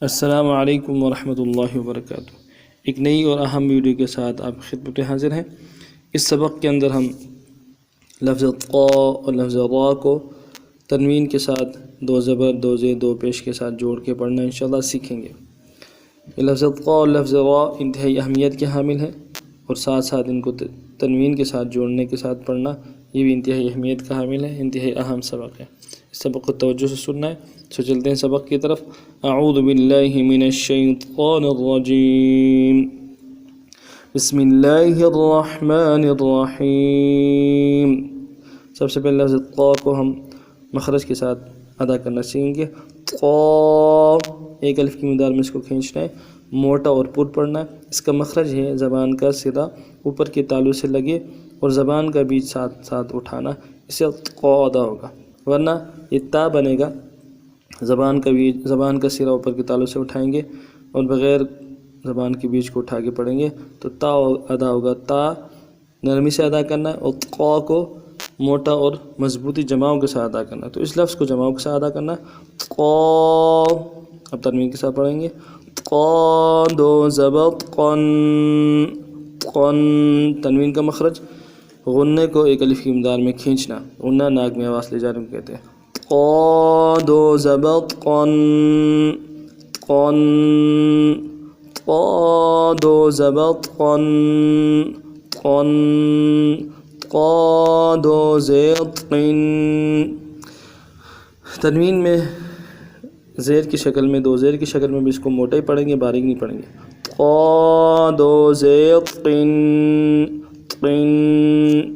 السلام علیکم ورحمۃ اللہ وبرکاتہ۔ ایک نئی اور اہم ویڈیو کے ساتھ آپ خدمت میں حاضر ہیں۔ اس سبق کے اندر ہم لفظ قا اور لفظ را کو تنوین کے ساتھ دو زبر دو زیر دو پیش کے ساتھ جوڑ کے پڑھنا انشاءاللہ سیکھیں گے۔ یہ لفظ قا اور لفظ را انتہائی اہمیت کے حامل ہیں، اور ساتھ ساتھ ان کو تنوین کے ساتھ جوڑنے کے ساتھ پڑھنا یہ بھی انتہائی اہمیت کا حامل ہے، انتہائی اہم سبق ہے۔ اس سبق کو توجہ سے سننا ہے۔ تو چلتے ہیں سبق کی طرف۔ اعوذ باللہ من الشیطان الرجیم، بسم اللہ الرحمن الرحیم۔ سب سے پہلے لفظ قا کو ہم مخرج کے ساتھ ادا کرنا سیکھیں گے۔ قا، ایک الف کی مقدار میں اس کو کھینچنا ہے، موٹا اور پر پڑھنا ہے۔ اس کا مخرج ہے زبان کا سرا اوپر کے تالو سے لگے اور زبان کا بیچ ساتھ ساتھ اٹھانا، اس سے قا ادا ہوگا، ورنہ یہ تا بنے گا۔ زبان کا سرا اوپر کے تالو سے اٹھائیں گے اور بغیر زبان کے بیچ کو اٹھا کے پڑھیں گے تو تا ادا ہوگا۔ تا نرمی سے ادا کرنا ہے اور قا کو موٹا اور مضبوطی جماؤں کے ساتھ ادا کرنا ہے۔ تو اس لفظ کو جماؤں کے ساتھ ادا کرنا ہے، قا۔ اب تنوین کے ساتھ پڑھیں گے، قا دو زبر قن، قن۔ تنوین کا مخرج غنّے کو ایک الف کی مقدار میں کھینچنا، غنّہ ناک میں آواز لے جانے کو کہتے ہیں۔ قا دو زبر قن، قن۔ قا دو زبر قن، قن۔ قا دو زیر قن۔ تنوین میں زیر کی شکل میں، دو زیر کی شکل میں بھی اس کو موٹا ہی پڑھیں گے، باریک نہیں پڑھیں گے۔ قا دو زیر قن، قن۔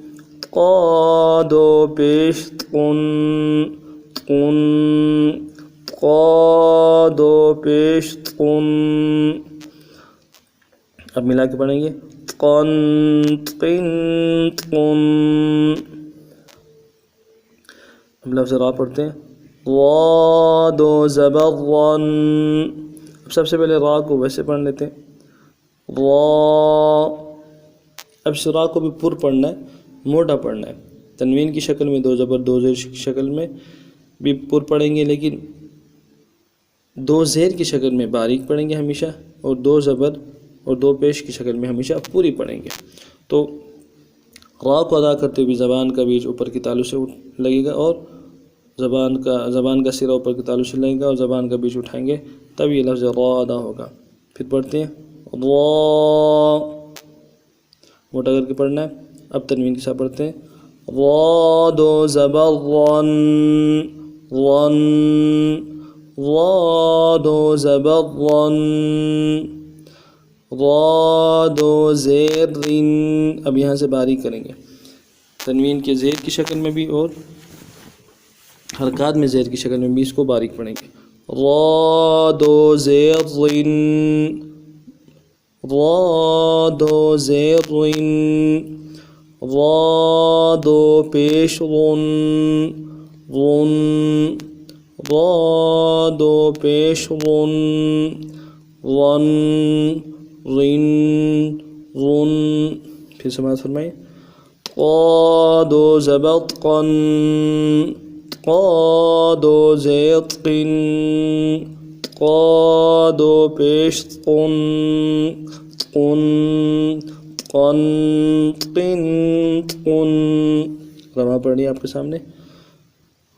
قا دو پیش قن، قن۔ قا دو پیش قن۔ اب ملا کے پڑھیں گے، قن، قن، قن۔ اب لفظ را پڑھتے ہیں، را دو زبر رن۔ اب سب سے پہلے را کو ویسے پڑھ لیتے ہیں، را۔ اب اس را کو بھی پر پڑھنا ہے، موٹا پڑھنا ہے۔ تنوین کی شکل میں دو زبر دو زیر کی شکل میں بھی پر پڑھیں گے، لیکن دو زیر کی شکل میں باریک پڑھیں گے ہمیشہ، اور دو زبر اور دو پیش کی شکل میں ہمیشہ پوری پڑھیں گے۔ تو را کو ادا کرتے ہوئے زبان کا بیچ اوپر کے تالو سے لگے گا، اور زبان کا سرا اوپر کے تالو سے لگے گا، اور زبان کا بیچ اٹھائیں گے، تب یہ لفظ را ادا ہوگا۔ پھر پڑھتے ہیں، را، موٹا کر کے پڑھنا ہے۔ اب تنوین کے ساتھ پڑھتے ہیں، را دو زبر رن، رن۔ را دو زبر رن، را دو زیر رن۔ اب یہاں سے باریک کریں گے، تنوین کے زیر کی شکل میں بھی اور حرکات میں زیر کی شکل میں بھی اس کو باریک پڑھیں گے۔ را دو زیر رن، را دو زیر رن۔ را دو پیش رن، رن۔ را دو پیش رن، رن، رن، رن۔ پھر سماعت فرمائیں، قا دو زبر قن، قا دو زیر قن۔ قا دو پیش قن، قن، قن، قن، قن۔ رواں پڑھنی آپ کے سامنے،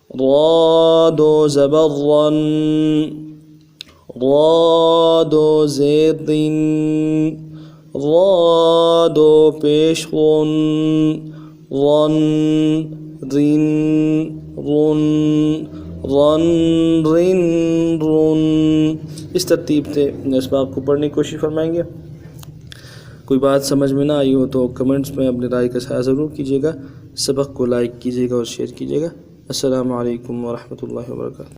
را دو زبر رن، را دو زیر رن۔ را دو پیش رن، رن، رن، رن، رن، رن، رن۔ اس ترتیب سے اسباق کو پڑھنے کی کوشش فرمائیں گے۔ کوئی بات سمجھ میں نہ آئی ہو تو کمنٹس میں اپنی رائے کا اظہار ضرور کیجیے گا۔ سبق کو لائک کیجیے گا اور شیئر کیجیے گا۔ السلام علیکم ورحمۃ اللہ وبرکاتہ۔